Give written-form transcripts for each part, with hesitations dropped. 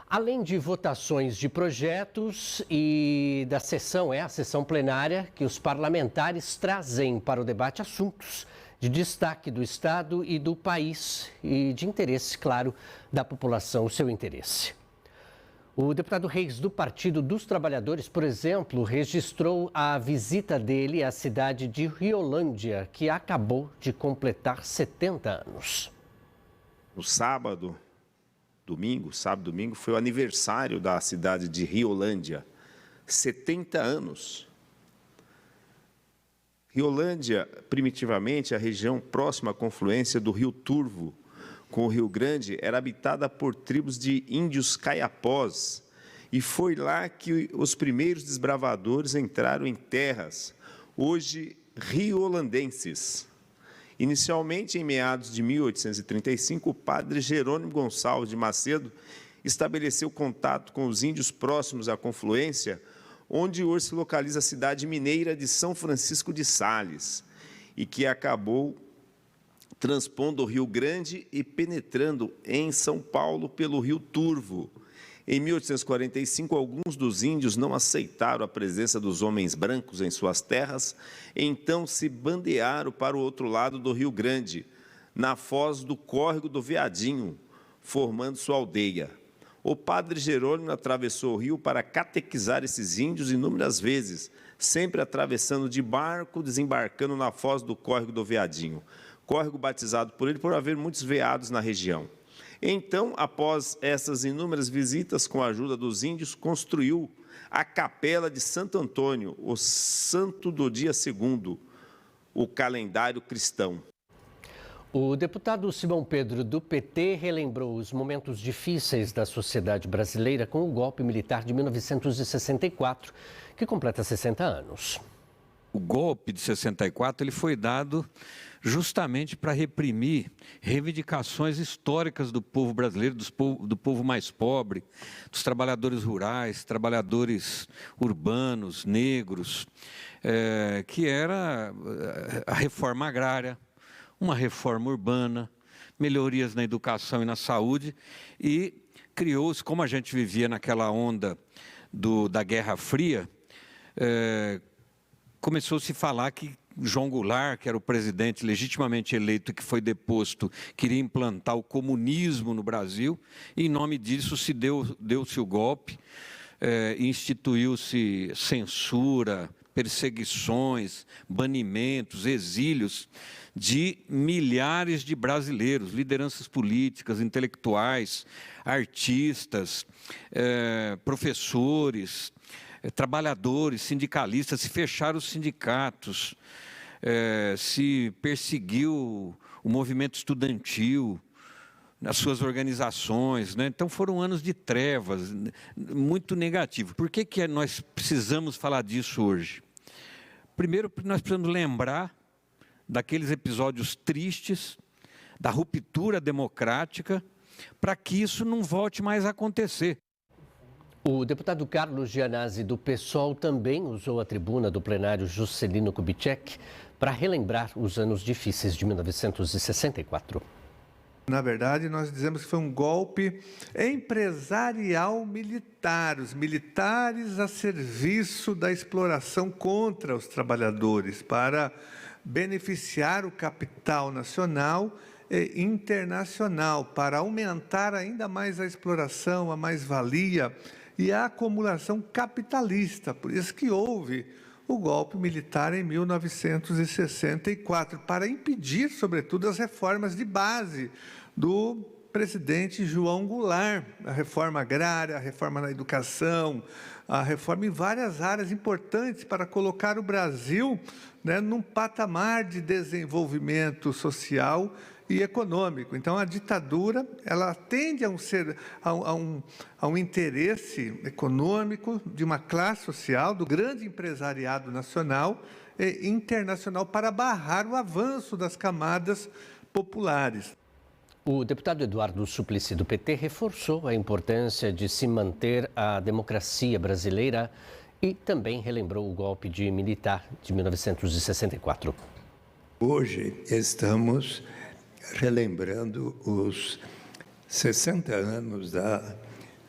Além de votações de projetos e da sessão, a sessão plenária, que os parlamentares trazem para o debate assuntos de destaque do Estado e do país e de interesse, claro, da população, o seu interesse. O deputado Reis, do Partido dos Trabalhadores, por exemplo, registrou a visita dele à cidade de Riolândia, que acabou de completar 70 anos. No sábado, domingo, foi o aniversário da cidade de Riolândia, 70 anos. Riolândia, primitivamente, a região próxima à confluência do rio Turvo com o Rio Grande, era habitada por tribos de índios caiapós, e foi lá que os primeiros desbravadores entraram em terras, hoje riolandenses. Inicialmente, em meados de 1835, o padre Jerônimo Gonçalves de Macedo estabeleceu contato com os índios próximos à confluência, onde hoje se localiza a cidade mineira de São Francisco de Sales, e que acabou transpondo o Rio Grande e penetrando em São Paulo pelo Rio Turvo. Em 1845, alguns dos índios não aceitaram a presença dos homens brancos em suas terras, então se bandearam para o outro lado do Rio Grande, na foz do córrego do Veadinho, formando sua aldeia. O padre Jerônimo atravessou o rio para catequizar esses índios inúmeras vezes, sempre atravessando de barco, desembarcando na foz do córrego do Veadinho. Córrego batizado por ele por haver muitos veados na região. Então, após essas inúmeras visitas, com a ajuda dos índios, construiu a Capela de Santo Antônio, o santo do dia segundo, o calendário cristão. O deputado Simão Pedro, do PT, relembrou os momentos difíceis da sociedade brasileira com o golpe militar de 1964, que completa 60 anos. O golpe de 64 ele foi dado justamente para reprimir reivindicações históricas do povo brasileiro, do povo mais pobre, dos trabalhadores rurais, trabalhadores urbanos, negros, que era a reforma agrária, uma reforma urbana, melhorias na educação e na saúde, e criou-se, como a gente vivia naquela onda da Guerra Fria, começou-se a falar que João Goulart, que era o presidente legitimamente eleito que foi deposto, queria implantar o comunismo no Brasil, e em nome disso deu-se o golpe, instituiu-se censura, perseguições, banimentos, exílios de milhares de brasileiros, lideranças políticas, intelectuais, artistas, professores, trabalhadores, sindicalistas. Se fecharam os sindicatos, se perseguiu o movimento estudantil, nas suas organizações, né? Então foram anos de trevas, muito negativos. Por que nós precisamos falar disso hoje? Primeiro, porque nós precisamos lembrar daqueles episódios tristes, da ruptura democrática, para que isso não volte mais a acontecer. O deputado Carlos Gianazzi, do PSOL, também usou a tribuna do plenário Juscelino Kubitschek para relembrar os anos difíceis de 1964. Na verdade, nós dizemos que foi um golpe empresarial militar, os militares a serviço da exploração contra os trabalhadores, para beneficiar o capital nacional e internacional, para aumentar ainda mais a exploração, a mais-valia e a acumulação capitalista. Por isso que houve o golpe militar em 1964, para impedir, sobretudo, as reformas de base do presidente João Goulart, a reforma agrária, a reforma na educação, a reforma em várias áreas importantes para colocar o Brasil, né, num patamar de desenvolvimento social e econômico. Então, a ditadura, ela tende a um interesse econômico de uma classe social, do grande empresariado nacional e internacional, para barrar o avanço das camadas populares. O deputado Eduardo Suplicy, do PT, reforçou a importância de se manter a democracia brasileira e também relembrou o golpe militar de 1964. Hoje estamos relembrando os 60 anos da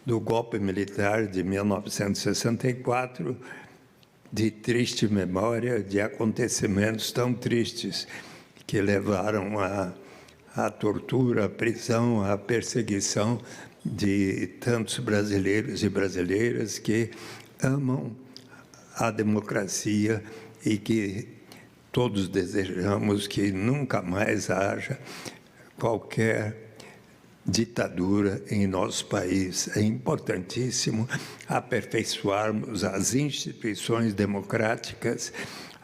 do golpe militar de 1964, de triste memória de acontecimentos tão tristes que levaram à tortura, à prisão, à perseguição de tantos brasileiros e brasileiras que amam a democracia e que todos desejamos que nunca mais haja qualquer ditadura em nosso país. É importantíssimo aperfeiçoarmos as instituições democráticas,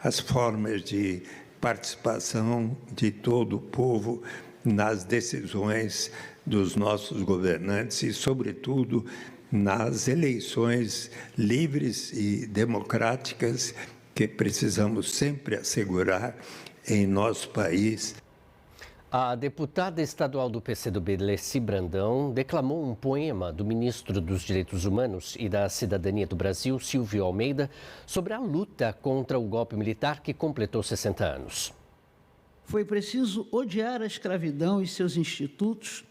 as formas de participação de todo o povo nas decisões dos nossos governantes e, sobretudo, nas eleições livres e democráticas que precisamos sempre assegurar em nosso país. A deputada estadual do PCdoB, Leci Brandão, declamou um poema do ministro dos Direitos Humanos e da Cidadania do Brasil, Silvio Almeida, sobre a luta contra o golpe militar que completou 60 anos. Foi preciso odiar a escravidão e seus institutos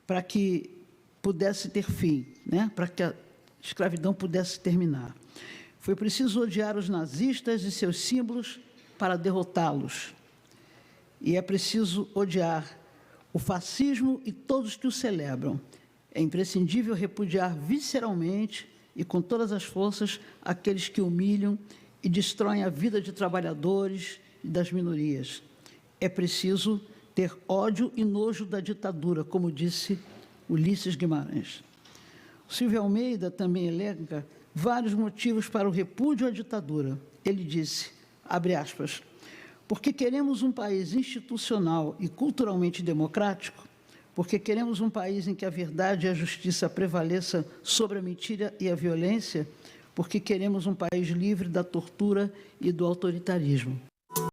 para que pudesse ter fim, para que a escravidão pudesse terminar. Foi preciso odiar os nazistas e seus símbolos para derrotá-los. E é preciso odiar o fascismo e todos que o celebram. É imprescindível repudiar visceralmente e com todas as forças aqueles que humilham e destroem a vida de trabalhadores e das minorias. É preciso ter ódio e nojo da ditadura, como disse Ulisses Guimarães. O Silvio Almeida também elenca vários motivos para o repúdio à ditadura. Ele disse, abre aspas, porque queremos um país institucional e culturalmente democrático, porque queremos um país em que a verdade e a justiça prevaleça sobre a mentira e a violência, porque queremos um país livre da tortura e do autoritarismo.